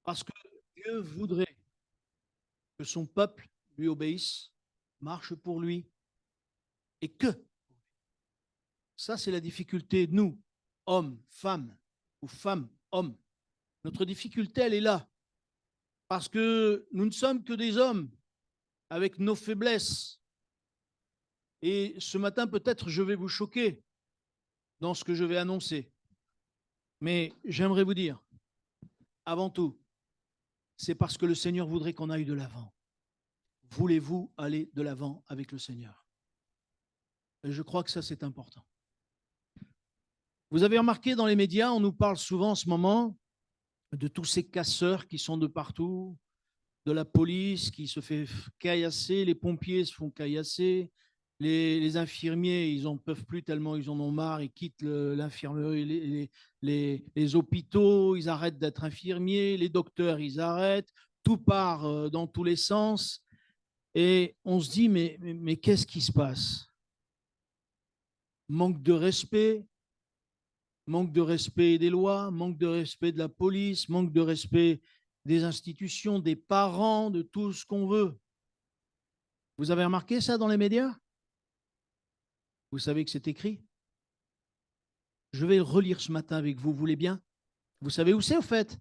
Parce que Dieu voudrait que son peuple lui obéisse, marche pour lui, et que, ça c'est la difficulté, nous, hommes, femmes, ou femmes, hommes, notre difficulté, elle est là, parce que nous ne sommes que des hommes, avec nos faiblesses. Et ce matin, peut-être, je vais vous choquer dans ce que je vais annoncer. Mais j'aimerais vous dire, avant tout, c'est parce que le Seigneur voudrait qu'on aille de l'avant. Voulez-vous aller de l'avant avec le Seigneur? Et je crois que ça, c'est important. Vous avez remarqué dans les médias, on nous parle souvent en ce moment de tous ces casseurs qui sont de partout, de la police qui se fait caillasser, les pompiers se font caillasser, les infirmiers, ils n'en peuvent plus tellement ils en ont marre, ils quittent l'infirmerie, les hôpitaux, ils arrêtent d'être infirmiers, les docteurs, ils arrêtent, tout part dans tous les sens. Et on se dit, mais qu'est-ce qui se passe? Manque de respect, manque de respect des lois, manque de respect de la police, manque de respect des institutions, des parents, de tout ce qu'on veut. Vous avez remarqué ça dans les médias? Vous savez que c'est écrit? Je vais le relire ce matin avec vous, vous voulez bien? Vous savez où c'est au fait?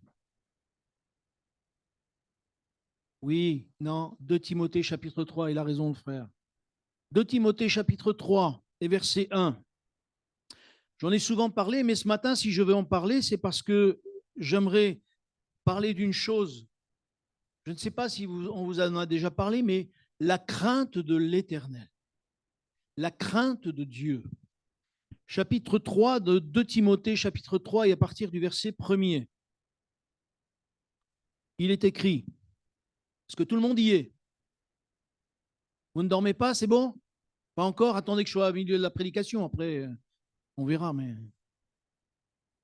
Oui, non, 2 Timothée chapitre 3, il a raison le frère. 2 Timothée chapitre 3 et verset 1. J'en ai souvent parlé, mais ce matin, si je veux en parler, c'est parce que j'aimerais parler d'une chose. Je ne sais pas si on vous en a déjà parlé, mais la crainte de l'Éternel, la crainte de Dieu. Chapitre 3 de 2 Timothée, chapitre 3, et à partir du verset 1er. Il est écrit, parce que tout le monde y est. Vous ne dormez pas, c'est bon? Pas encore, attendez que je sois au milieu de la prédication, après on verra. Mais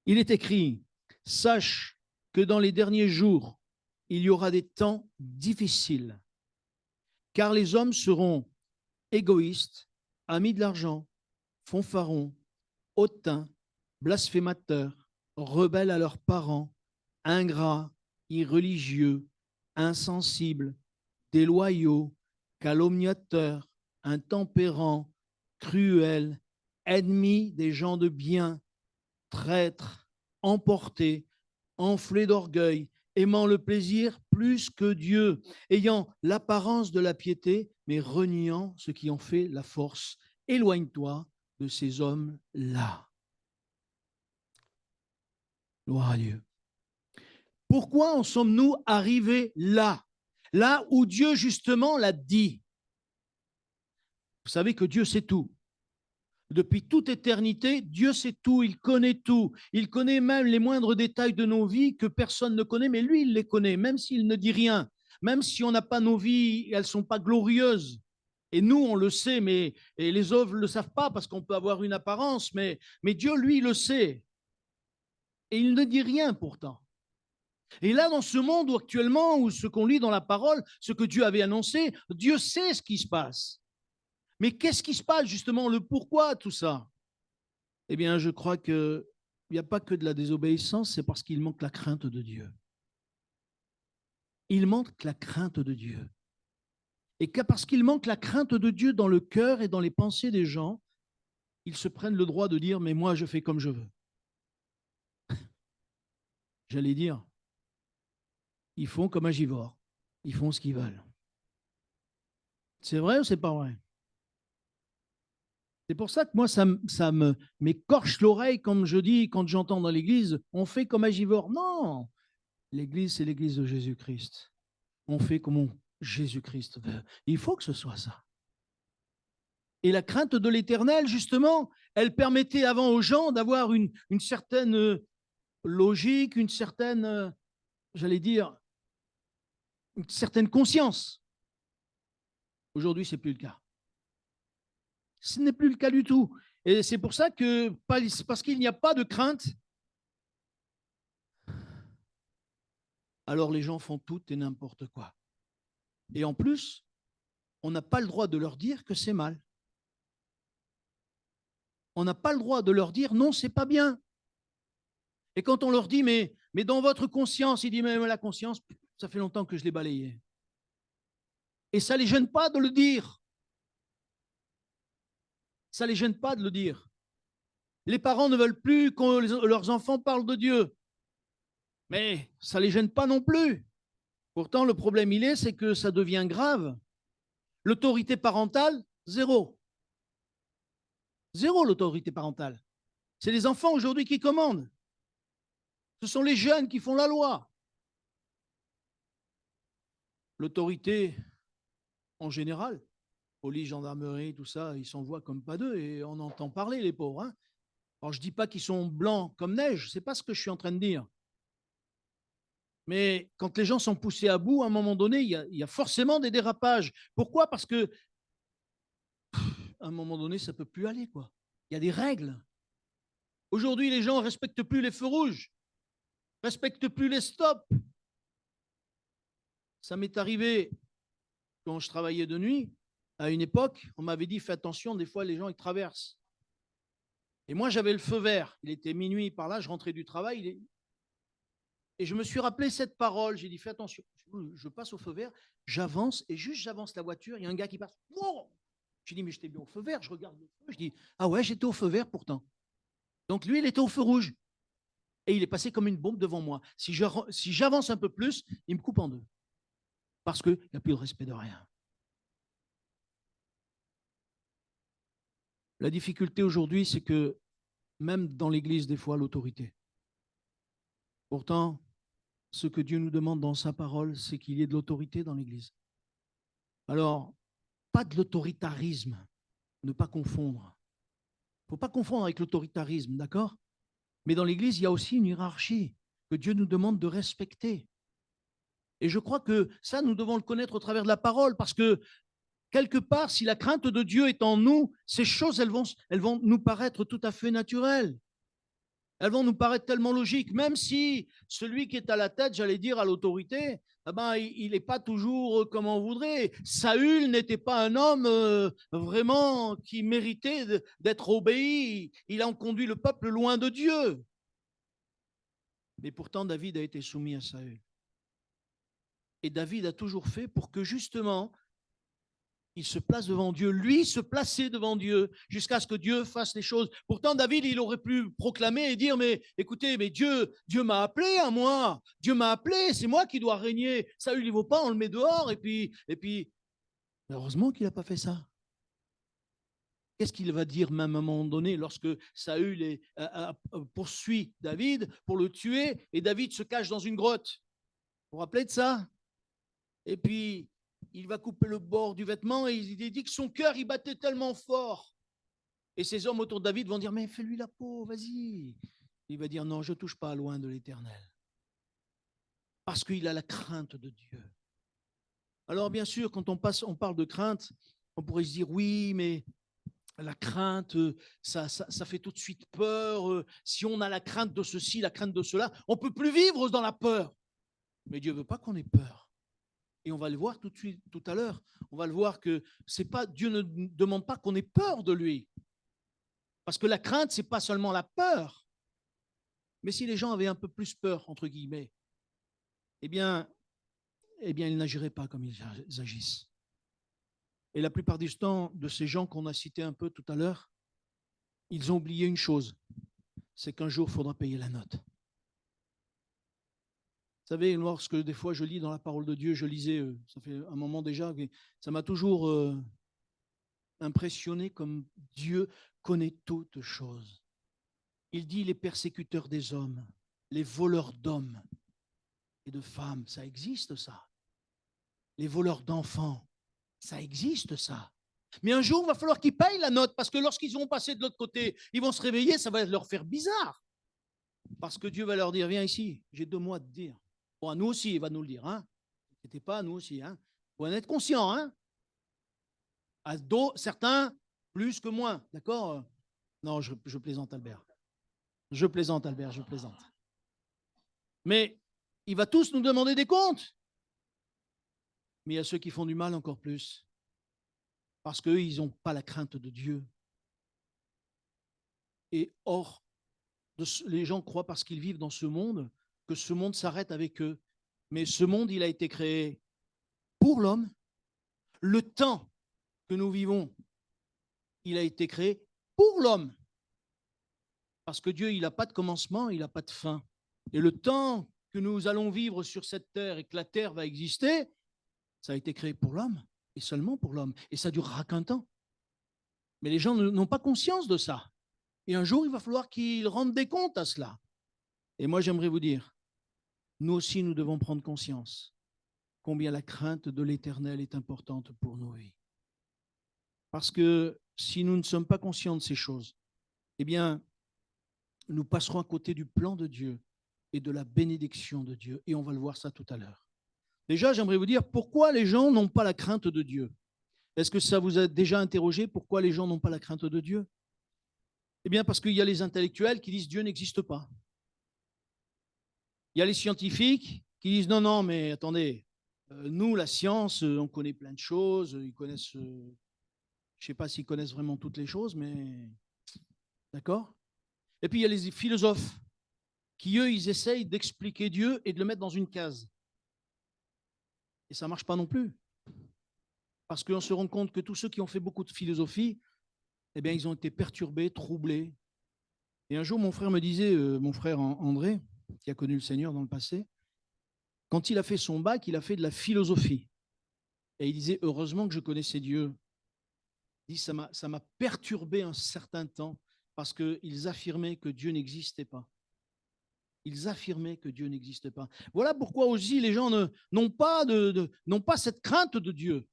il est écrit, sache que dans les derniers jours, il y aura des temps difficiles, car les hommes seront égoïstes, amis de l'argent, fanfarons, hautains, blasphémateurs, rebelles à leurs parents, ingrats, irreligieux, insensibles, déloyaux, calomniateurs, intempérants, cruels, ennemis des gens de bien, traîtres, emportés, enflés d'orgueil, aimant le plaisir plus que Dieu, ayant l'apparence de la piété, mais reniant ce qui en fait la force. Éloigne-toi de ces hommes-là. Gloire à Dieu. Pourquoi en sommes-nous arrivés là? Là où Dieu justement l'a dit. Vous savez que Dieu sait tout. Depuis toute éternité, Dieu sait tout, il connaît tout. Il connaît même les moindres détails de nos vies que personne ne connaît, mais lui, il les connaît, même s'il ne dit rien. Même si on n'a pas nos vies, elles ne sont pas glorieuses. Et nous, on le sait, mais et les autres ne le savent pas parce qu'on peut avoir une apparence, mais Dieu, lui, le sait. Et il ne dit rien pourtant. Et là, dans ce monde où actuellement, où ce qu'on lit dans la parole, ce que Dieu avait annoncé, Dieu sait ce qui se passe. Mais qu'est-ce qui se passe justement, le pourquoi tout ça? Eh bien, je crois qu'il n'y a pas que de la désobéissance, c'est parce qu'il manque la crainte de Dieu. Il manque la crainte de Dieu. Et parce qu'il manque la crainte de Dieu dans le cœur et dans les pensées des gens, ils se prennent le droit de dire, mais moi, je fais comme je veux. J'allais dire, ils font comme un givore. Ils font ce qu'ils veulent. C'est vrai ou c'est pas vrai? C'est pour ça que moi, ça m'écorche l'oreille, comme je dis, quand j'entends dans l'église, on fait comme un givore. Non, l'église, c'est l'église de Jésus-Christ. On fait comme Jésus-Christ veut. Il faut que ce soit ça. Et la crainte de l'éternel, justement, elle permettait avant aux gens d'avoir une certaine logique, une certaine, j'allais dire, une certaine conscience. Aujourd'hui, ce n'est plus le cas. Ce n'est plus le cas du tout. Et c'est pour ça que, parce qu'il n'y a pas de crainte, alors les gens font tout et n'importe quoi. Et en plus, on n'a pas le droit de leur dire que c'est mal. On n'a pas le droit de leur dire non, c'est pas bien. Et quand on leur dit, mais Mais dans votre conscience, il dit même la conscience, ça fait longtemps que je l'ai balayée. Et ça ne les gêne pas de le dire. Ça ne les gêne pas de le dire. Les parents ne veulent plus que leurs enfants parlent de Dieu. Mais ça ne les gêne pas non plus. Pourtant, le problème, c'est que ça devient grave. L'autorité parentale, zéro. Zéro l'autorité parentale. C'est les enfants aujourd'hui qui commandent. Ce sont les jeunes qui font la loi. L'autorité, en général, police, gendarmerie, tout ça, ils s'en voient comme pas deux et on entend parler, les pauvres. Hein. Alors, je ne dis pas qu'ils sont blancs comme neige, ce n'est pas ce que je suis en train de dire. Mais quand les gens sont poussés à bout, à un moment donné, il y a forcément des dérapages. Pourquoi? Parce que à un moment donné, ça ne peut plus aller, quoi. Il y a des règles. Aujourd'hui, les gens ne respectent plus les feux rouges, ne respectent plus les stops. Ça m'est arrivé quand je travaillais de nuit. À une époque, on m'avait dit, fais attention, des fois, les gens, ils traversent. Et moi, j'avais le feu vert. Il était minuit par là, je rentrais du travail. Et je me suis rappelé cette parole. J'ai dit, fais attention. Je passe au feu vert, j'avance, et juste j'avance la voiture, il y a un gars qui passe. Wow. Je dis, mais j'étais bien au feu vert. Je regarde le feu. Je dis, ah ouais, j'étais au feu vert pourtant. Donc lui, il était au feu rouge. Et il est passé comme une bombe devant moi. Si j'avance un peu plus, il me coupe en deux. Parce qu'il n'y a plus de respect de rien. La difficulté aujourd'hui, c'est que même dans l'Église, des fois, l'autorité. Pourtant, ce que Dieu nous demande dans sa parole, c'est qu'il y ait de l'autorité dans l'Église. Alors, pas de l'autoritarisme, ne pas confondre. Il ne faut pas confondre avec l'autoritarisme, d'accord? Mais dans l'Église, il y a aussi une hiérarchie que Dieu nous demande de respecter. Et je crois que ça, nous devons le connaître au travers de la parole, parce que quelque part, si la crainte de Dieu est en nous, ces choses, elles vont nous paraître tout à fait naturelles. Elles vont nous paraître tellement logiques, même si celui qui est à la tête, j'allais dire, à l'autorité, eh ben, il n'est pas toujours comme on voudrait. Saül n'était pas un homme vraiment qui méritait d'être obéi. Il a conduit le peuple loin de Dieu. Mais pourtant, David a été soumis à Saül. Et David a toujours fait pour que justement, il se place devant Dieu, lui se placer devant Dieu, jusqu'à ce que Dieu fasse les choses. Pourtant, David, il aurait pu proclamer et dire, mais écoutez, mais Dieu m'a appelé à moi, Dieu m'a appelé, c'est moi qui dois régner. Saül, il ne vaut pas, on le met dehors, et puis heureusement qu'il n'a pas fait ça. Qu'est-ce qu'il va dire même à un moment donné lorsque Saül poursuit David pour le tuer, et David se cache dans une grotte? Vous vous rappelez de ça? Et puis, il va couper le bord du vêtement et il dit que son cœur, il battait tellement fort. Et ces hommes autour de David vont dire, mais fais-lui la peau, vas-y. Il va dire, non, je ne touche pas loin de l'Éternel. Parce qu'il a la crainte de Dieu. Alors, bien sûr, quand on parle de crainte, on pourrait se dire, oui, mais la crainte, ça fait tout de suite peur. Si on a la crainte de ceci, la crainte de cela, on ne peut plus vivre dans la peur. Mais Dieu ne veut pas qu'on ait peur. Et on va le voir tout de suite, tout à l'heure. On va le voir que c'est pas, Dieu ne demande pas qu'on ait peur de lui. Parce que la crainte, c'est pas seulement la peur. Mais si les gens avaient un peu plus peur, entre guillemets, eh bien ils n'agiraient pas comme ils agissent. Et la plupart du temps, de ces gens qu'on a cités un peu tout à l'heure, ils ont oublié une chose, c'est qu'un jour, il faudra payer la note. Vous savez, lorsque des fois je lis dans la parole de Dieu, je lisais, ça fait un moment déjà, ça m'a toujours impressionné comme Dieu connaît toutes choses. Il dit les persécuteurs des hommes, les voleurs d'hommes et de femmes, ça existe ça. Les voleurs d'enfants, ça existe ça. Mais un jour, il va falloir qu'ils payent la note, parce que lorsqu'ils vont passer de l'autre côté, ils vont se réveiller, ça va leur faire bizarre. Parce que Dieu va leur dire, viens ici, j'ai 2 mois à te dire. Bon, à nous aussi, il va nous le dire. Hein. N'inquiétez pas, à nous aussi. Hein. Faut en être conscient. Hein. À certains, plus que moins. D'accord? Non, je plaisante, Albert. Je plaisante, Albert, je plaisante. Mais il va tous nous demander des comptes. Mais il y a ceux qui font du mal encore plus. Parce qu'eux, ils n'ont pas la crainte de Dieu. Et or, les gens croient parce qu'ils vivent dans ce monde que ce monde s'arrête avec eux. Mais ce monde, il a été créé pour l'homme. Le temps que nous vivons, il a été créé pour l'homme. Parce que Dieu, il n'a pas de commencement, il n'a pas de fin. Et le temps que nous allons vivre sur cette terre et que la terre va exister, ça a été créé pour l'homme et seulement pour l'homme. Et ça ne durera qu'un temps. Mais les gens n'ont pas conscience de ça. Et un jour, il va falloir qu'ils rendent des comptes à cela. Et moi, j'aimerais vous dire, nous aussi, nous devons prendre conscience combien la crainte de l'Éternel est importante pour nos vies. Parce que si nous ne sommes pas conscients de ces choses, eh bien, nous passerons à côté du plan de Dieu et de la bénédiction de Dieu. Et on va le voir ça tout à l'heure. Déjà, j'aimerais vous dire pourquoi les gens n'ont pas la crainte de Dieu. Est-ce que ça vous a déjà interrogé pourquoi les gens n'ont pas la crainte de Dieu? Eh bien, parce qu'il y a les intellectuels qui disent Dieu n'existe pas. Il y a les scientifiques qui disent non, non, mais attendez, nous, la science, on connaît plein de choses, ils connaissent, je ne sais pas s'ils connaissent vraiment toutes les choses, mais d'accord. Et puis il y a les philosophes qui, eux, ils essayent d'expliquer Dieu et de le mettre dans une case. Et ça ne marche pas non plus. Parce qu'on se rend compte que tous ceux qui ont fait beaucoup de philosophie, eh bien, ils ont été perturbés, troublés. Et un jour, mon frère me disait, mon frère André, qui a connu le Seigneur dans le passé, quand il a fait son bac, il a fait de la philosophie. Et il disait, heureusement que je connaissais Dieu. Il dit, ça m'a perturbé un certain temps parce qu'ils affirmaient que Dieu n'existait pas. Ils affirmaient que Dieu n'existe pas. Voilà pourquoi aussi les gens n'ont pas cette crainte de Dieu.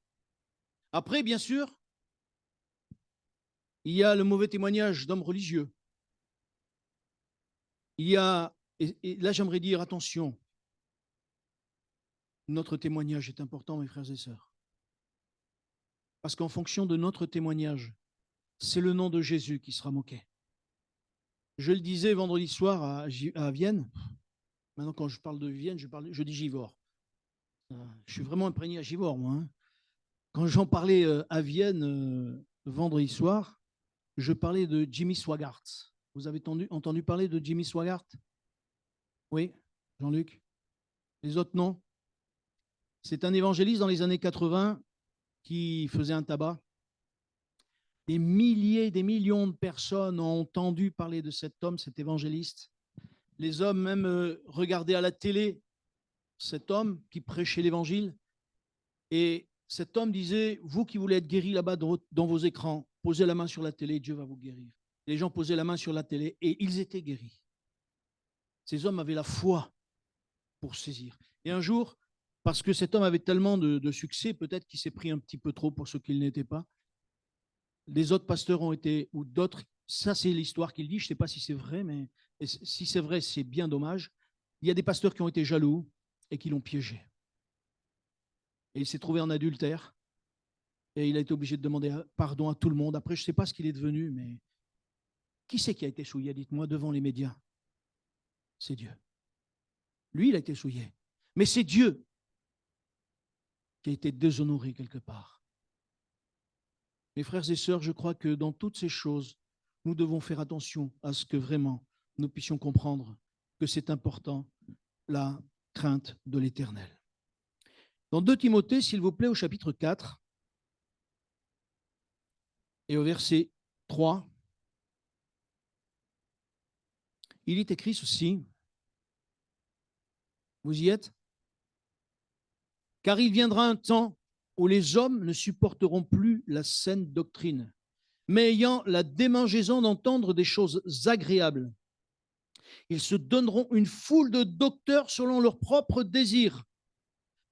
Après, bien sûr, il y a le mauvais témoignage d'hommes religieux. Il y a, et là j'aimerais dire, attention, notre témoignage est important, mes frères et sœurs. Parce qu'en fonction de notre témoignage, c'est le nom de Jésus qui sera moqué. Je le disais vendredi soir à Vienne. Maintenant, quand je parle de Vienne, je dis Givors. Je suis vraiment imprégné à Givors, moi. Hein. Quand j'en parlais à Vienne vendredi soir, je parlais de Jimmy Swaggart. Vous avez entendu parler de Jimmy Swaggart? Oui, Jean-Luc? Les autres, non? C'est un évangéliste dans les années 80 qui faisait un tabac. Des milliers, des millions de personnes ont entendu parler de cet homme, cet évangéliste. Les hommes même regardaient à la télé cet homme qui prêchait l'évangile. Et cet homme disait, vous qui voulez être guéris là-bas dans vos écrans, posez la main sur la télé, Dieu va vous guérir. Les gens posaient la main sur la télé et ils étaient guéris. Ces hommes avaient la foi pour saisir. Et un jour, parce que cet homme avait tellement de succès, peut-être qu'il s'est pris un petit peu trop pour ce qu'il n'était pas, les autres pasteurs ont été, ou d'autres, ça c'est l'histoire qu'il dit, je ne sais pas si c'est vrai, mais si c'est vrai, c'est bien dommage. Il y a des pasteurs qui ont été jaloux et qui l'ont piégé. Et il s'est trouvé en adultère et il a été obligé de demander pardon à tout le monde. Après, je ne sais pas ce qu'il est devenu, mais qui c'est qui a été souillé, dites-moi, devant les médias? C'est Dieu. Lui, il a été souillé. Mais c'est Dieu qui a été déshonoré quelque part. Mes frères et sœurs, je crois que dans toutes ces choses, nous devons faire attention à ce que vraiment nous puissions comprendre que c'est important, la crainte de l'Éternel. Dans 2 Timothée, s'il vous plaît, au chapitre 4 et au verset 3, il est écrit ceci. Vous y êtes? Car il viendra un temps où les hommes ne supporteront plus la saine doctrine, mais ayant la démangeaison d'entendre des choses agréables. Ils se donneront une foule de docteurs selon leurs propres désirs,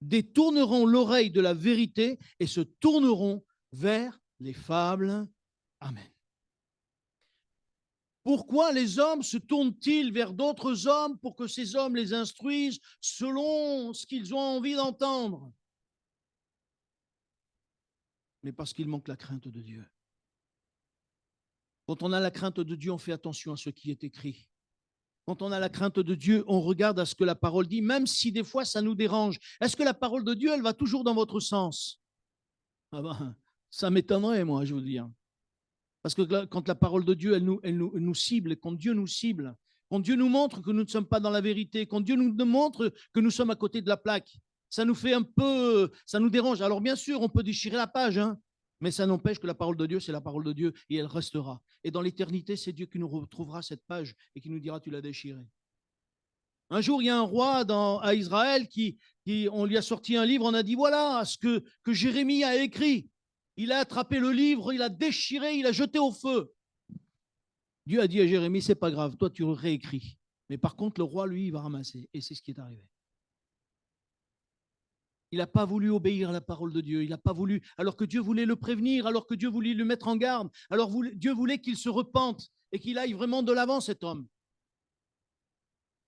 détourneront l'oreille de la vérité et se tourneront vers les fables. Amen. Pourquoi les hommes se tournent-ils vers d'autres hommes pour que ces hommes les instruisent selon ce qu'ils ont envie d'entendre? Mais parce qu'il manque la crainte de Dieu. Quand on a la crainte de Dieu, on fait attention à ce qui est écrit. Quand on a la crainte de Dieu, on regarde à ce que la parole dit, même si des fois ça nous dérange. Est-ce que la parole de Dieu, elle va toujours dans votre sens? Ah ben, ça m'étonnerait, moi, je vous dis. Parce que quand la parole de Dieu, elle nous cible, quand Dieu nous cible, quand Dieu nous montre que nous ne sommes pas dans la vérité, quand Dieu nous montre que nous sommes à côté de la plaque, ça nous fait un peu, ça nous dérange. Alors bien sûr, on peut déchirer la page, hein, mais ça n'empêche que la parole de Dieu, c'est la parole de Dieu et elle restera. Et dans l'éternité, c'est Dieu qui nous retrouvera cette page et qui nous dira, tu l'as déchirée. Un jour, il y a un roi à Israël on lui a sorti un livre, on a dit, voilà ce que Jérémie a écrit. Il a attrapé le livre, il a déchiré, il a jeté au feu. Dieu a dit à Jérémie, c'est pas grave, toi tu réécris. Mais par contre, le roi, lui, il va ramasser. Et c'est ce qui est arrivé. Il n'a pas voulu obéir à la parole de Dieu. Il n'a pas voulu, alors que Dieu voulait le prévenir, alors que Dieu voulait le mettre en garde, alors Dieu voulait qu'il se repente et qu'il aille vraiment de l'avant, cet homme.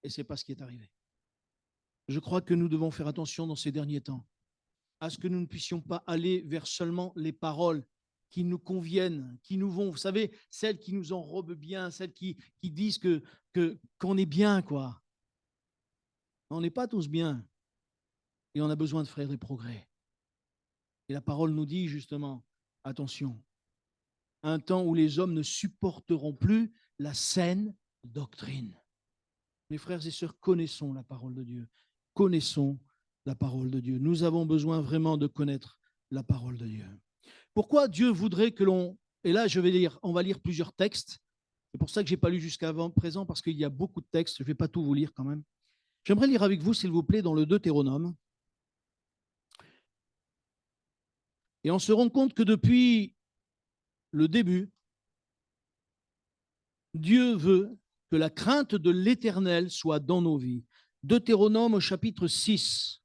Et ce n'est pas ce qui est arrivé. Je crois que nous devons faire attention dans ces derniers temps à ce que nous ne puissions pas aller vers seulement les paroles qui nous conviennent, qui nous vont, vous savez, celles qui nous enrobent bien, celles qui disent qu'on est bien, quoi. On n'est pas tous bien et on a besoin de faire des progrès. Et la parole nous dit justement, attention, un temps où les hommes ne supporteront plus la saine doctrine. Mes frères et sœurs, connaissons la parole de Dieu, connaissons la parole de Dieu. Nous avons besoin vraiment de connaître la parole de Dieu. Pourquoi Dieu voudrait que l'on... Et là, on va lire plusieurs textes. C'est pour ça que je n'ai pas lu jusqu'à présent, parce qu'il y a beaucoup de textes. Je ne vais pas tout vous lire quand même. J'aimerais lire avec vous, s'il vous plaît, dans le Deutéronome. Et on se rend compte que depuis le début, Dieu veut que la crainte de l'Éternel soit dans nos vies. Deutéronome au chapitre 6.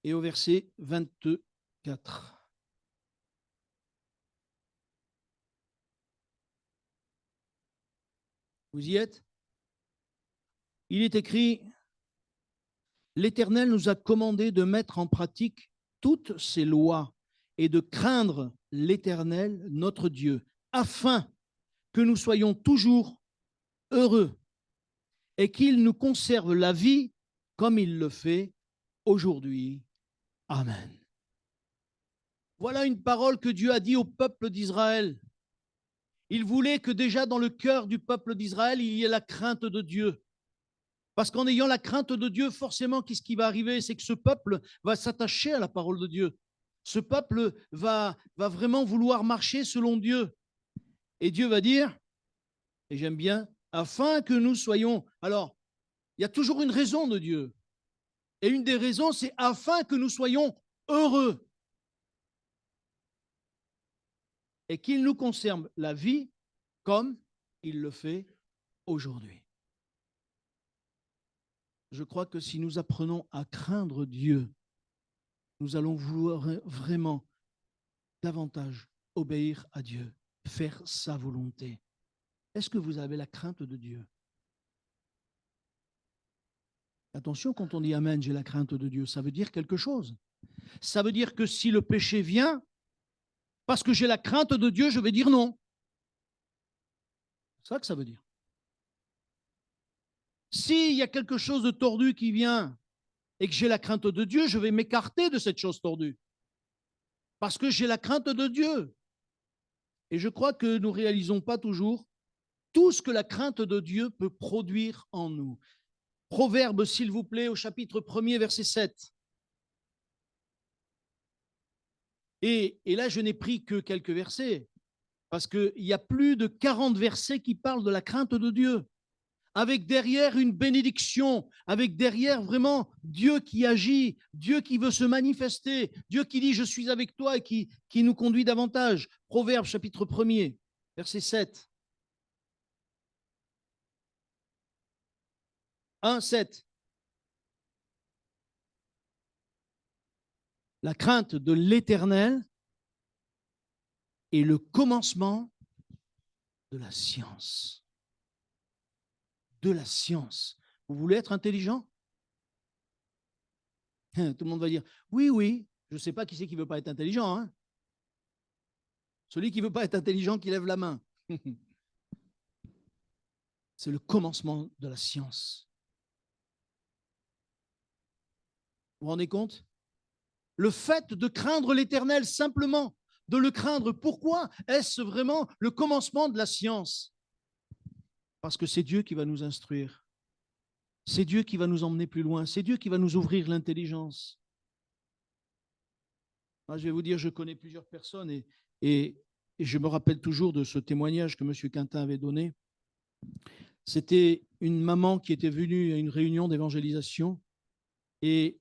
Et au verset 24. Vous y êtes? Il est écrit, l'Éternel nous a commandé de mettre en pratique toutes ses lois et de craindre l'Éternel, notre Dieu, afin que nous soyons toujours heureux et qu'il nous conserve la vie comme il le fait aujourd'hui. Amen. Voilà une parole que Dieu a dit au peuple d'Israël. Il voulait que déjà dans le cœur du peuple d'Israël, il y ait la crainte de Dieu. Parce qu'en ayant la crainte de Dieu, forcément, qu'est-ce qui va arriver? C'est que ce peuple va s'attacher à la parole de Dieu. Ce peuple va vraiment vouloir marcher selon Dieu. Et Dieu va dire, et j'aime bien, afin que nous soyons... Alors, il y a toujours une raison de Dieu. Et une des raisons, c'est afin que nous soyons heureux. Et qu'il nous conserve la vie comme il le fait aujourd'hui. Je crois que si nous apprenons à craindre Dieu, nous allons vouloir vraiment davantage obéir à Dieu, faire sa volonté. Est-ce que vous avez la crainte de Dieu? Attention, quand on dit Amen, j'ai la crainte de Dieu, ça veut dire quelque chose. Ça veut dire que si le péché vient, parce que j'ai la crainte de Dieu, je vais dire non. C'est ça que ça veut dire. S'il y a quelque chose de tordu qui vient et que j'ai la crainte de Dieu, je vais m'écarter de cette chose tordue. Parce que j'ai la crainte de Dieu. Et je crois que nous ne réalisons pas toujours tout ce que la crainte de Dieu peut produire en nous. Proverbe, s'il vous plaît, au chapitre 1er, verset 7. Et là, je n'ai pris que quelques versets, parce qu'il y a plus de 40 versets qui parlent de la crainte de Dieu, avec derrière une bénédiction, avec derrière vraiment Dieu qui agit, Dieu qui veut se manifester, Dieu qui dit « je suis avec toi » et qui nous conduit davantage. Proverbe, chapitre 1er, verset 7. 1, 7. La crainte de l'Éternel est le commencement de la science. De la science. Vous voulez être intelligent? Tout le monde va dire, oui, oui. Je ne sais pas qui c'est qui ne veut pas être intelligent. Hein? Celui qui ne veut pas être intelligent, qui lève la main. C'est le commencement de la science. Vous vous rendez compte? Le fait de craindre l'Éternel, simplement, de le craindre, pourquoi est-ce vraiment le commencement de la science? Parce que c'est Dieu qui va nous instruire. C'est Dieu qui va nous emmener plus loin. C'est Dieu qui va nous ouvrir l'intelligence. Moi, je vais vous dire, je connais plusieurs personnes et je me rappelle toujours de ce témoignage que M. Quintin avait donné. C'était une maman qui était venue à une réunion d'évangélisation et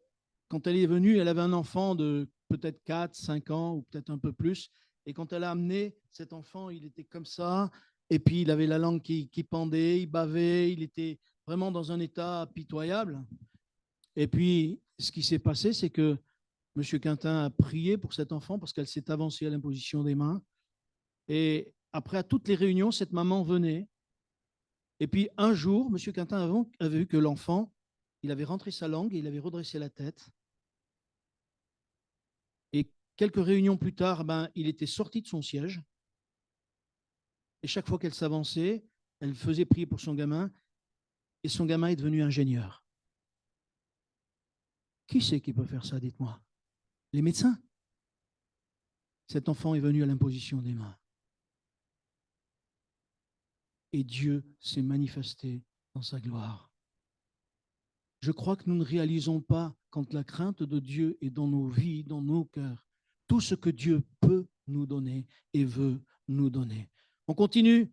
quand elle est venue, elle avait un enfant de peut-être 4, 5 ans ou peut-être un peu plus. Et quand elle a amené cet enfant, il était comme ça. Et puis, il avait la langue qui pendait, il bavait, il était vraiment dans un état pitoyable. Et puis, ce qui s'est passé, c'est que M. Quintin a prié pour cet enfant parce qu'elle s'est avancée à l'imposition des mains. Et après, à toutes les réunions, cette maman venait. Et puis, un jour, M. Quintin avait vu que l'enfant, il avait rentré sa langue et il avait redressé la tête. Et quelques réunions plus tard, il était sorti de son siège. Et chaque fois qu'elle s'avançait, elle faisait prier pour son gamin. Et son gamin est devenu ingénieur. Qui c'est qui peut faire ça, dites-moi? Les médecins. Cet enfant est venu à l'imposition des mains. Et Dieu s'est manifesté dans sa gloire. Je crois que nous ne réalisons pas, quand la crainte de Dieu est dans nos vies, dans nos cœurs, tout ce que Dieu peut nous donner et veut nous donner. On continue.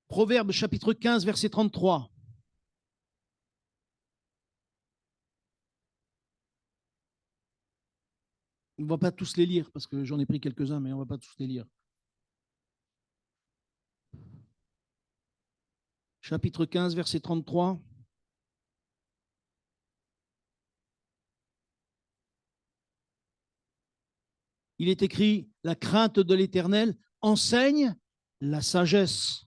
Proverbe chapitre 15, verset 33. On ne va pas tous les lire parce que j'en ai pris quelques-uns, mais on ne va pas tous les lire. Chapitre 15, verset 33. Il est écrit, la crainte de l'Éternel enseigne la sagesse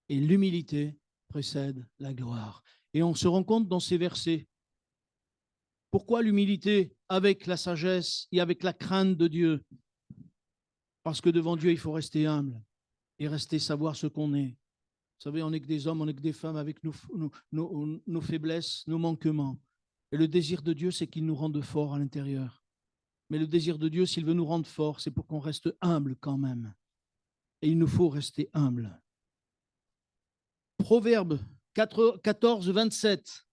et l'humilité précède la gloire. Et on se rend compte dans ces versets. Pourquoi l'humilité avec la sagesse et avec la crainte de Dieu? Parce que devant Dieu, il faut rester humble et rester savoir ce qu'on est. Vous savez, on n'est que des hommes, on n'est que des femmes avec nos faiblesses, nos manquements. Et le désir de Dieu, c'est qu'il nous rende forts à l'intérieur. Mais le désir de Dieu, s'il veut nous rendre forts, c'est pour qu'on reste humble quand même. Et il nous faut rester humble. Proverbe 14, 27.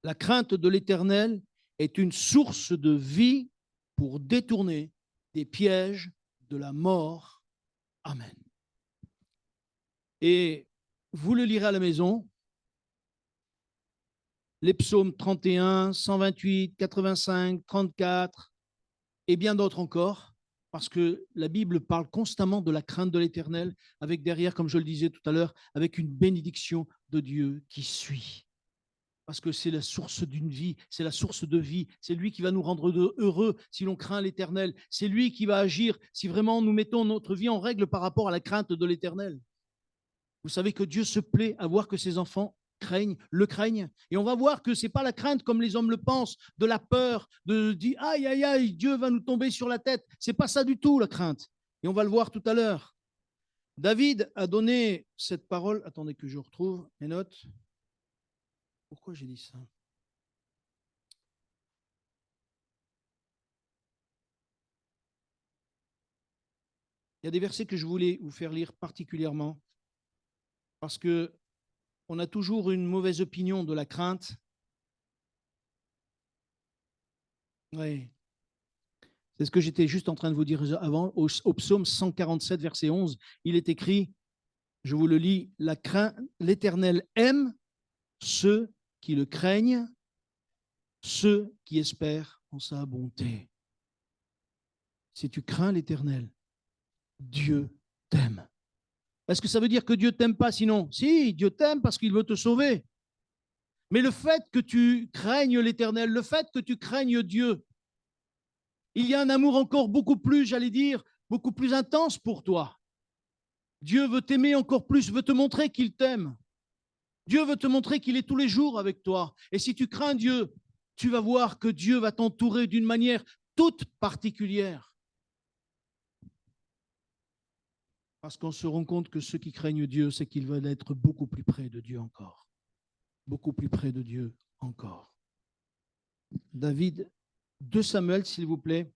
La crainte de l'Éternel est une source de vie pour détourner des pièges de la mort. Amen. Et vous le lirez à la maison. Les psaumes 31, 128, 85, 34 et bien d'autres encore, parce que la Bible parle constamment de la crainte de l'Éternel, avec derrière, comme je le disais tout à l'heure, avec une bénédiction de Dieu qui suit. Parce que c'est la source d'une vie, c'est la source de vie, c'est lui qui va nous rendre heureux si l'on craint l'Éternel, c'est lui qui va agir si vraiment nous mettons notre vie en règle par rapport à la crainte de l'Éternel. Vous savez que Dieu se plaît à voir que ses enfants le craignent. Et on va voir que ce n'est pas la crainte comme les hommes le pensent, de la peur, de dire aïe, aïe, aïe, Dieu va nous tomber sur la tête. Ce n'est pas ça du tout, la crainte. Et on va le voir tout à l'heure. David a donné cette parole. Attendez que je retrouve mes notes. Pourquoi j'ai dit ça? Il y a des versets que je voulais vous faire lire particulièrement parce que on a toujours une mauvaise opinion de la crainte. Oui. C'est ce que j'étais juste en train de vous dire avant, au psaume 147, verset 11. Il est écrit, je vous le lis, l'Éternel aime ceux qui le craignent, ceux qui espèrent en sa bonté. Si tu crains l'Éternel, Dieu t'aime. Est-ce que ça veut dire que Dieu ne t'aime pas sinon? Si, Dieu t'aime parce qu'il veut te sauver. Mais le fait que tu craignes l'Éternel, le fait que tu craignes Dieu, il y a un amour encore beaucoup plus, j'allais dire, beaucoup plus intense pour toi. Dieu veut t'aimer encore plus, veut te montrer qu'il t'aime. Dieu veut te montrer qu'il est tous les jours avec toi. Et si tu crains Dieu, tu vas voir que Dieu va t'entourer d'une manière toute particulière. Parce qu'on se rend compte que ceux qui craignent Dieu, c'est qu'ils veulent être beaucoup plus près de Dieu encore. Beaucoup plus près de Dieu encore. David, 2 Samuel, s'il vous plaît.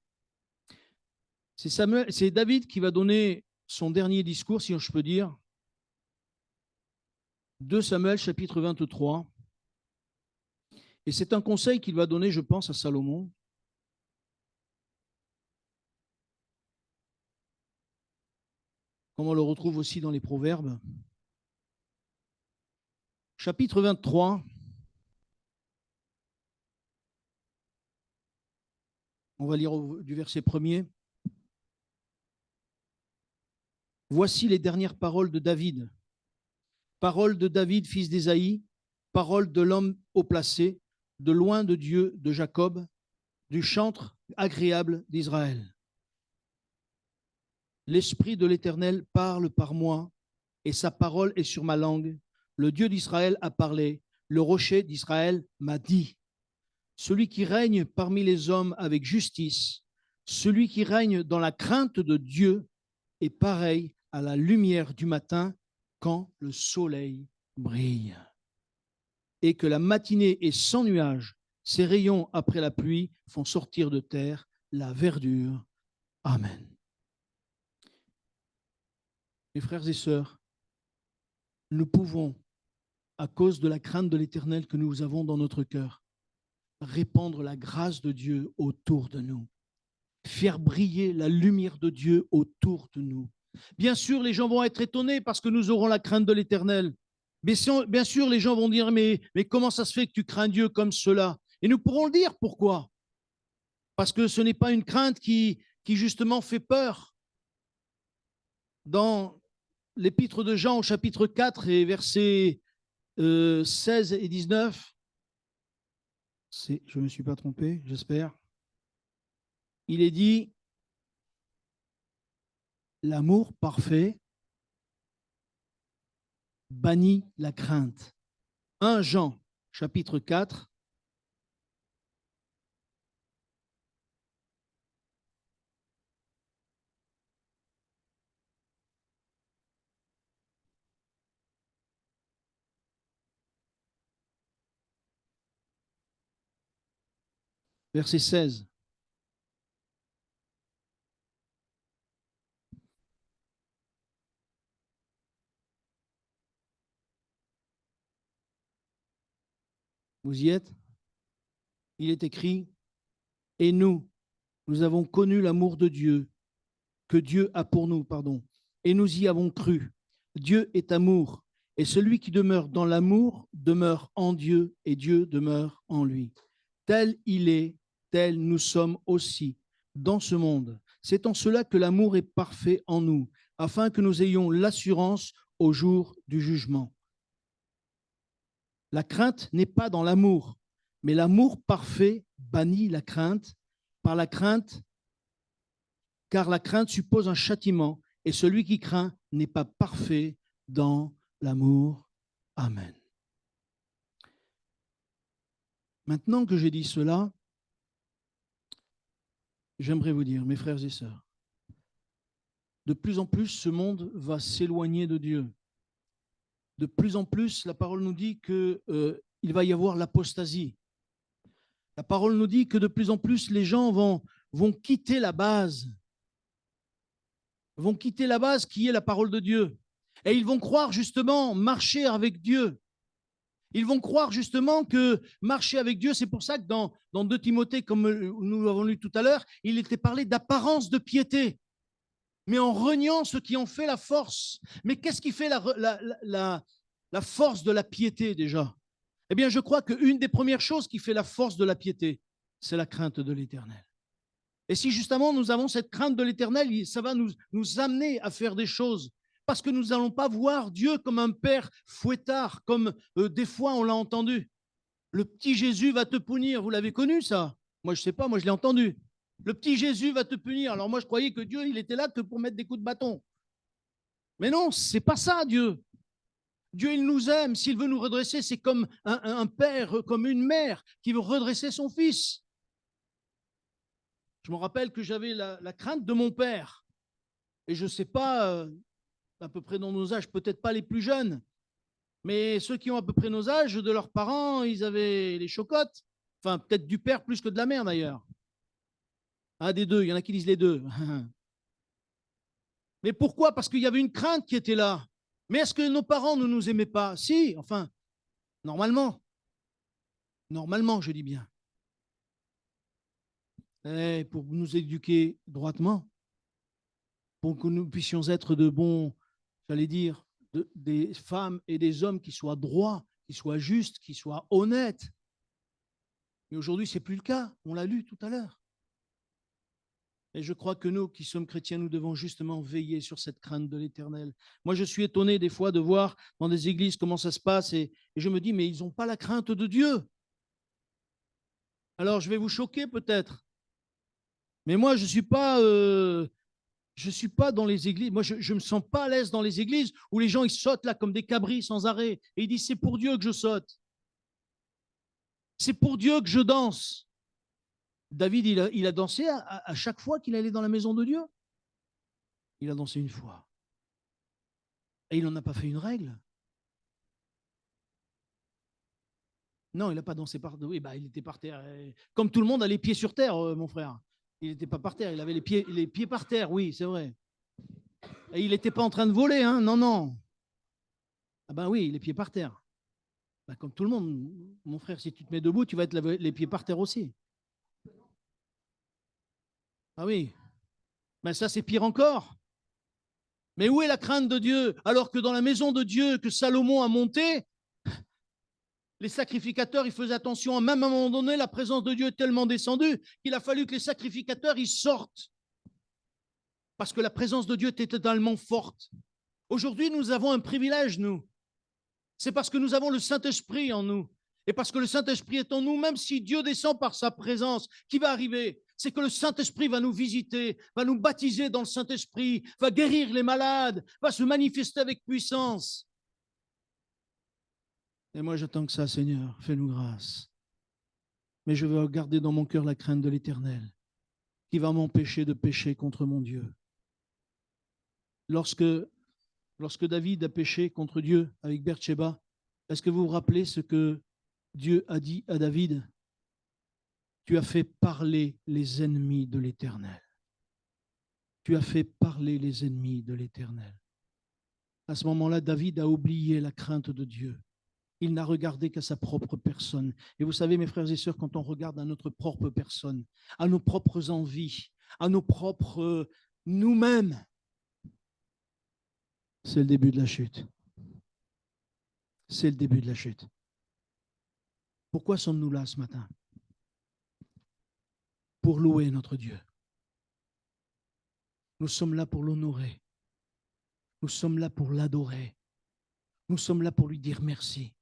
C'est David qui va donner son dernier discours, si je peux dire. 2 Samuel, chapitre 23. Et c'est un conseil qu'il va donner, je pense, à Salomon. Comme on le retrouve aussi dans les Proverbes. Chapitre 23. On va lire du verset 1er. Voici les dernières paroles de David. Paroles de David, fils d'Ésaïe, paroles de l'homme haut placé, de loin de Dieu, de Jacob, du chantre agréable d'Israël. L'Esprit de l'Éternel parle par moi, et sa parole est sur ma langue. Le Dieu d'Israël a parlé, le rocher d'Israël m'a dit. Celui qui règne parmi les hommes avec justice, celui qui règne dans la crainte de Dieu, est pareil à la lumière du matin quand le soleil brille. Et que la matinée est sans nuage, ses rayons après la pluie font sortir de terre la verdure. Amen. Mes frères et sœurs, nous pouvons, à cause de la crainte de l'Éternel que nous avons dans notre cœur, répandre la grâce de Dieu autour de nous, faire briller la lumière de Dieu autour de nous. Bien sûr, les gens vont être étonnés parce que nous aurons la crainte de l'Éternel. Bien sûr, les gens vont dire, mais comment ça se fait que tu crains Dieu comme cela? Et nous pourrons le dire, pourquoi? Parce que ce n'est pas une crainte qui justement fait peur. Dans l'épître de Jean au chapitre 4 et versets 16 et 19, je ne me suis pas trompé, j'espère, il est dit, l'amour parfait bannit la crainte. 1 Jean, chapitre 4, verset 16. Vous y êtes? Il est écrit, et nous avons connu l'amour de Dieu, que Dieu a pour nous, et nous y avons cru. Dieu est amour, et celui qui demeure dans l'amour demeure en Dieu, et Dieu demeure en lui. Tel il est, tel nous sommes aussi dans ce monde. C'est en cela que l'amour est parfait en nous, afin que nous ayons l'assurance au jour du jugement. La crainte n'est pas dans l'amour, mais l'amour parfait bannit la crainte, car la crainte suppose un châtiment, et celui qui craint n'est pas parfait dans l'amour. Amen. Maintenant que j'ai dit cela, j'aimerais vous dire, mes frères et sœurs, de plus en plus, ce monde va s'éloigner de Dieu. De plus en plus, la parole nous dit qu'il va y avoir l'apostasie. La parole nous dit que de plus en plus, les gens vont quitter la base. Vont quitter la base qui est la parole de Dieu. Et ils vont croire justement marcher avec Dieu. Ils vont croire justement que marcher avec Dieu, c'est pour ça que dans 2 Timothée, comme nous l'avons lu tout à l'heure, il était parlé d'apparence de piété, mais en reniant ce qui en fait la force. Mais qu'est-ce qui fait la force de la piété déjà? Eh bien, je crois qu'une des premières choses qui fait la force de la piété, c'est la crainte de l'Éternel. Et si justement nous avons cette crainte de l'Éternel, ça va nous amener à faire des choses. Parce que nous n'allons pas voir Dieu comme un père fouettard, comme des fois on l'a entendu. Le petit Jésus va te punir. Vous l'avez connu ça? Moi je ne sais pas, moi je l'ai entendu. Le petit Jésus va te punir. Alors moi je croyais que Dieu il était là que pour mettre des coups de bâton. Mais non, c'est pas ça Dieu. Dieu, il nous aime. S'il veut nous redresser, c'est comme un père, comme une mère qui veut redresser son fils. Je me rappelle que j'avais la crainte de mon père. Et je ne sais pas, à peu près dans nos âges, peut-être pas les plus jeunes, mais ceux qui ont à peu près nos âges, de leurs parents, ils avaient les chocottes. Enfin, peut-être du père plus que de la mère d'ailleurs. Ah, des deux, il y en a qui disent les deux. Mais pourquoi? Parce qu'il y avait une crainte qui était là. Mais est-ce que nos parents ne nous aimaient pas? Si, enfin, normalement. Normalement, je dis bien. Et pour nous éduquer droitement, pour que nous puissions être de bons, j'allais dire, des femmes et des hommes qui soient droits, qui soient justes, qui soient honnêtes. Mais aujourd'hui, ce n'est plus le cas. On l'a lu tout à l'heure. Et je crois que nous qui sommes chrétiens, nous devons justement veiller sur cette crainte de l'Éternel. Moi, je suis étonné des fois de voir dans des églises comment ça se passe et je me dis, mais ils n'ont pas la crainte de Dieu. Alors, je vais vous choquer peut-être. Mais moi, je suis pas dans les églises. Moi, je me sens pas à l'aise dans les églises où les gens ils sautent là comme des cabris sans arrêt et ils disent c'est pour Dieu que je saute. C'est pour Dieu que je danse. David, il a dansé à chaque fois qu'il allait dans la maison de Dieu. Il a dansé une fois. Et il n'en a pas fait une règle. Non, il n'a pas dansé par terre. Oui, bah, il était par terre. Comme tout le monde a les pieds sur terre, mon frère. Il n'était pas par terre, il avait les pieds par terre, oui, c'est vrai. Et il n'était pas en train de voler, hein, non, non. Ah ben oui, les pieds par terre. Ben, comme tout le monde, mon frère, si tu te mets debout, tu vas être les pieds par terre aussi. Ah oui, ben ça c'est pire encore. Mais où est la crainte de Dieu? Alors que dans la maison de Dieu que Salomon a montée, les sacrificateurs, ils faisaient attention. Même à un moment donné, la présence de Dieu est tellement descendue qu'il a fallu que les sacrificateurs, ils sortent. Parce que la présence de Dieu était totalement forte. Aujourd'hui, nous avons un privilège, nous. C'est parce que nous avons le Saint-Esprit en nous. Et parce que le Saint-Esprit est en nous, même si Dieu descend par sa présence, qui va arriver? C'est que le Saint-Esprit va nous visiter, va nous baptiser dans le Saint-Esprit, va guérir les malades, va se manifester avec puissance. Et moi, j'attends que ça, Seigneur, fais-nous grâce. Mais je veux garder dans mon cœur la crainte de l'Éternel, qui va m'empêcher de pécher contre mon Dieu. Lorsque David a péché contre Dieu avec Bathsheba, est-ce que vous vous rappelez ce que Dieu a dit à David? Tu as fait parler les ennemis de l'Éternel. Tu as fait parler les ennemis de l'Éternel. À ce moment-là, David a oublié la crainte de Dieu. Il n'a regardé qu'à sa propre personne. Et vous savez, mes frères et sœurs, quand on regarde à notre propre personne, à nos propres envies, à nos propres nous-mêmes, c'est le début de la chute. C'est le début de la chute. Pourquoi sommes-nous là ce matin? Pour louer notre Dieu. Nous sommes là pour l'honorer. Nous sommes là pour l'adorer. Nous sommes là pour lui dire merci.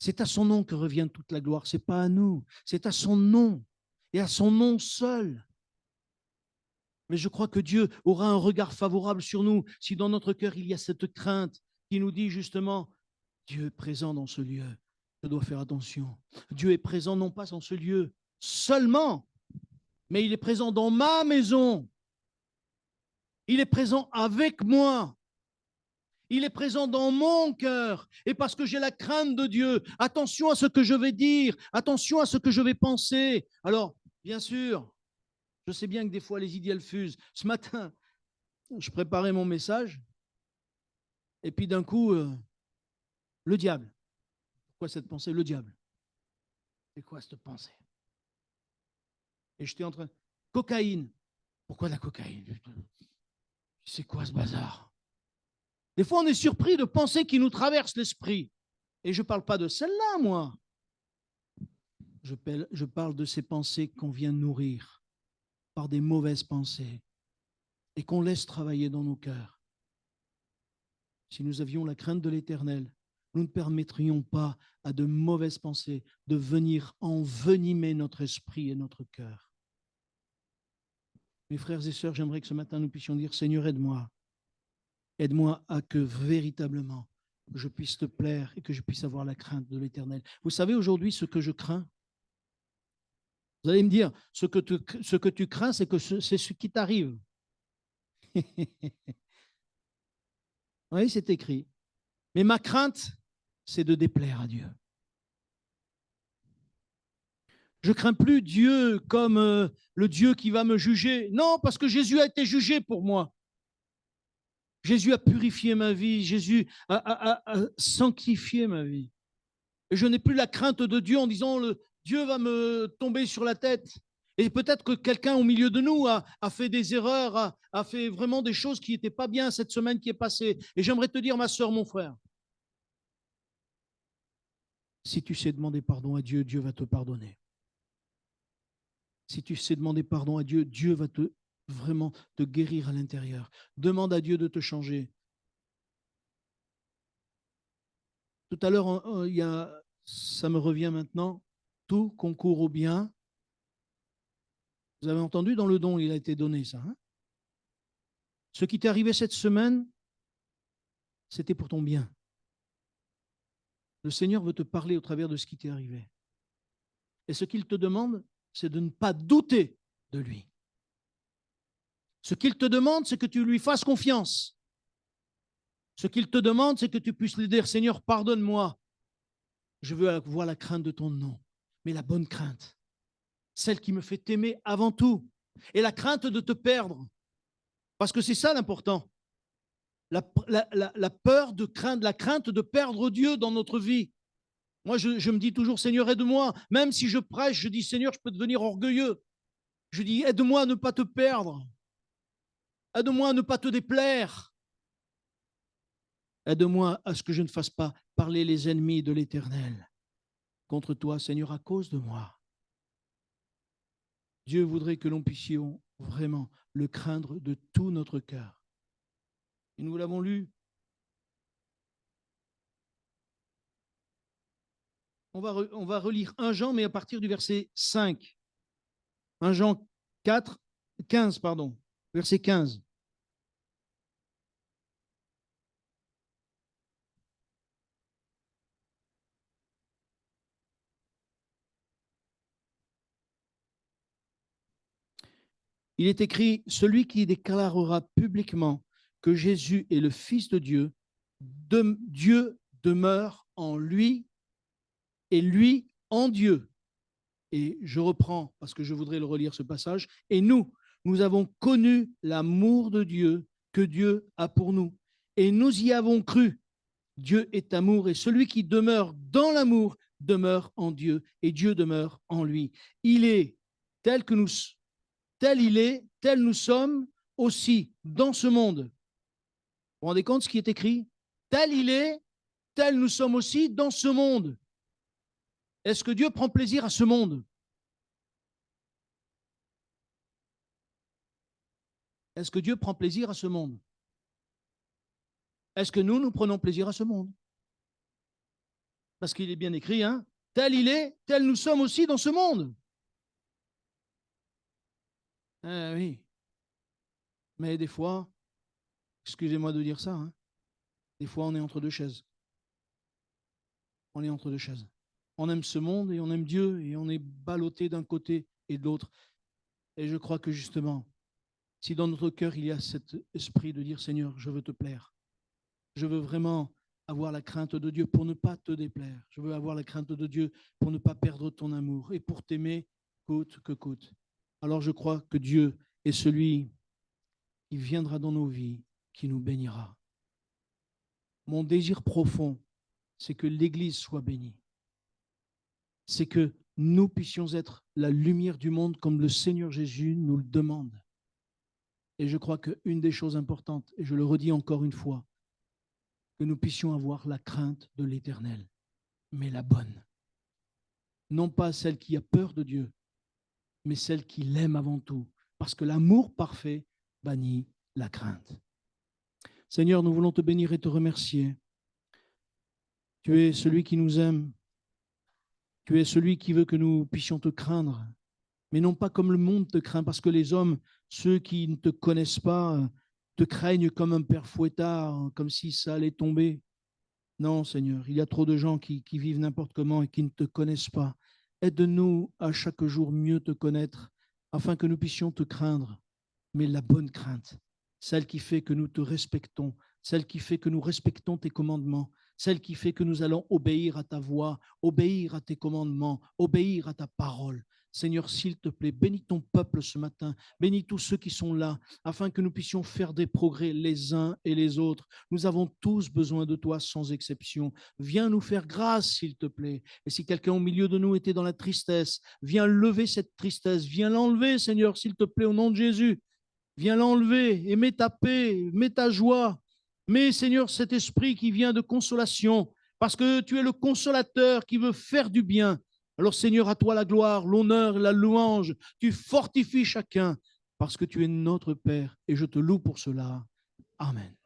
C'est à son nom que revient toute la gloire. Ce n'est pas à nous. C'est à son nom et à son nom seul. Mais je crois que Dieu aura un regard favorable sur nous si dans notre cœur il y a cette crainte qui nous dit justement, Dieu est présent dans ce lieu. Je dois faire attention. Dieu est présent non pas dans ce lieu seulement, mais il est présent dans ma maison. Il est présent avec moi. Il est présent dans mon cœur. Et parce que j'ai la crainte de Dieu, attention à ce que je vais dire, attention à ce que je vais penser. Alors, bien sûr, je sais bien que des fois les idées elles fusent. Ce matin, je préparais mon message et puis d'un coup, le diable. Pourquoi cette pensée? Le diable. C'est quoi cette pensée? Et j'étais en train. Cocaïne. Pourquoi la cocaïne? C'est quoi ce bazar? Des fois, on est surpris de pensées qui nous traversent l'esprit. Et je ne parle pas de celle-là, moi. Je parle de ces pensées qu'on vient nourrir par des mauvaises pensées et qu'on laisse travailler dans nos cœurs. Si nous avions la crainte de l'Éternel, nous ne permettrions pas à de mauvaises pensées de venir envenimer notre esprit et notre cœur. Mes frères et sœurs, j'aimerais que ce matin nous puissions dire, Seigneur, aide-moi. Aide-moi à que véritablement que je puisse te plaire et que je puisse avoir la crainte de l'Éternel. Vous savez aujourd'hui ce que je crains? Vous allez me dire, ce que tu crains, c'est c'est ce qui t'arrive. Oui, c'est écrit. Mais ma crainte, c'est de déplaire à Dieu. Je crains plus Dieu comme le Dieu qui va me juger. Non, parce que Jésus a été jugé pour moi. Jésus a purifié ma vie. Jésus a sanctifié ma vie. Et je n'ai plus la crainte de Dieu en disant Dieu va me tomber sur la tête. Et peut-être que quelqu'un au milieu de nous a fait des erreurs, a fait vraiment des choses qui n'étaient pas bien cette semaine qui est passée. Et j'aimerais te dire, ma soeur, mon frère, si tu sais demander pardon à Dieu, Dieu va te pardonner. Si tu sais demander pardon à Dieu, Dieu va vraiment te guérir à l'intérieur. Demande à Dieu de te changer. Tout à l'heure, ça me revient maintenant, tout concourt au bien. Vous avez entendu dans le don, il a été donné ça. Hein? Ce qui t'est arrivé cette semaine, c'était pour ton bien. Le Seigneur veut te parler au travers de ce qui t'est arrivé. Et ce qu'il te demande, c'est de ne pas douter de lui. Ce qu'il te demande, c'est que tu lui fasses confiance. Ce qu'il te demande, c'est que tu puisses lui dire, Seigneur, pardonne-moi. Je veux avoir la crainte de ton nom, mais la bonne crainte, celle qui me fait t'aimer avant tout, et la crainte de te perdre. Parce que c'est ça l'important. La peur de craindre, la crainte de perdre Dieu dans notre vie. Moi, je me dis toujours, Seigneur, aide-moi. Même si je prêche, je dis, Seigneur, je peux devenir orgueilleux. Je dis, aide-moi à ne pas te perdre. Aide-moi à ne pas te déplaire. Aide-moi à ce que je ne fasse pas parler les ennemis de l'Éternel contre toi, Seigneur, à cause de moi. Dieu voudrait que l'on puissions vraiment le craindre de tout notre cœur. Et nous l'avons lu. On va relire 1 Jean, mais à partir du verset 5. 1 Jean 15, verset 15. Il est écrit, celui qui déclarera publiquement que Jésus est le Fils de Dieu, Dieu demeure en lui et lui en Dieu. Et je reprends parce que je voudrais le relire ce passage. Et nous avons connu l'amour de Dieu que Dieu a pour nous. Et nous y avons cru. Dieu est amour et celui qui demeure dans l'amour demeure en Dieu et Dieu demeure en lui. Il est tel que nous tel il est, tel nous sommes aussi dans ce monde. Vous vous rendez compte ce qui est écrit? Tel il est, tel nous sommes aussi dans ce monde. Est-ce que Dieu prend plaisir à ce monde? Est-ce que Dieu prend plaisir à ce monde? Est-ce que nous prenons plaisir à ce monde? Parce qu'il est bien écrit, hein? Tel il est, tel nous sommes aussi dans ce monde. Oui. Mais des fois, excusez-moi de dire ça, hein, des fois on est entre deux chaises. On est entre deux chaises. On aime ce monde et on aime Dieu et on est ballotté d'un côté et de l'autre. Et je crois que justement, si dans notre cœur il y a cet esprit de dire Seigneur, je veux te plaire, je veux vraiment avoir la crainte de Dieu pour ne pas te déplaire, je veux avoir la crainte de Dieu pour ne pas perdre ton amour et pour t'aimer coûte que coûte. Alors je crois que Dieu est celui qui viendra dans nos vies, qui nous bénira. Mon désir profond, c'est que l'Église soit bénie. C'est que nous puissions être la lumière du monde comme le Seigneur Jésus nous le demande. Et je crois qu'une des choses importantes, et je le redis encore une fois, que nous puissions avoir la crainte de l'Éternel, mais la bonne. Non pas celle qui a peur de Dieu, mais celle qui l'aime avant tout, parce que l'amour parfait bannit la crainte. Seigneur, nous voulons te bénir et te remercier. Tu es celui qui nous aime. Tu es celui qui veut que nous puissions te craindre, mais non pas comme le monde te craint, parce que les hommes, ceux qui ne te connaissent pas, te craignent comme un père fouettard, comme si ça allait tomber. Non, Seigneur, il y a trop de gens qui vivent n'importe comment et qui ne te connaissent pas. Aide-nous à chaque jour mieux te connaître afin que nous puissions te craindre, mais la bonne crainte, celle qui fait que nous te respectons, celle qui fait que nous respectons tes commandements, celle qui fait que nous allons obéir à ta voix, obéir à tes commandements, obéir à ta parole. Seigneur, s'il te plaît, bénis ton peuple ce matin, bénis tous ceux qui sont là, afin que nous puissions faire des progrès les uns et les autres. Nous avons tous besoin de toi sans exception. Viens nous faire grâce, s'il te plaît. Et si quelqu'un au milieu de nous était dans la tristesse, viens lever cette tristesse, viens l'enlever, Seigneur, s'il te plaît, au nom de Jésus. Viens l'enlever et mets ta paix, mets ta joie. Mets, Seigneur, cet esprit qui vient de consolation, parce que tu es le consolateur qui veut faire du bien. Alors, Seigneur, à toi la gloire, l'honneur et la louange. Tu fortifies chacun, parce que tu es notre Père, et je te loue pour cela. Amen.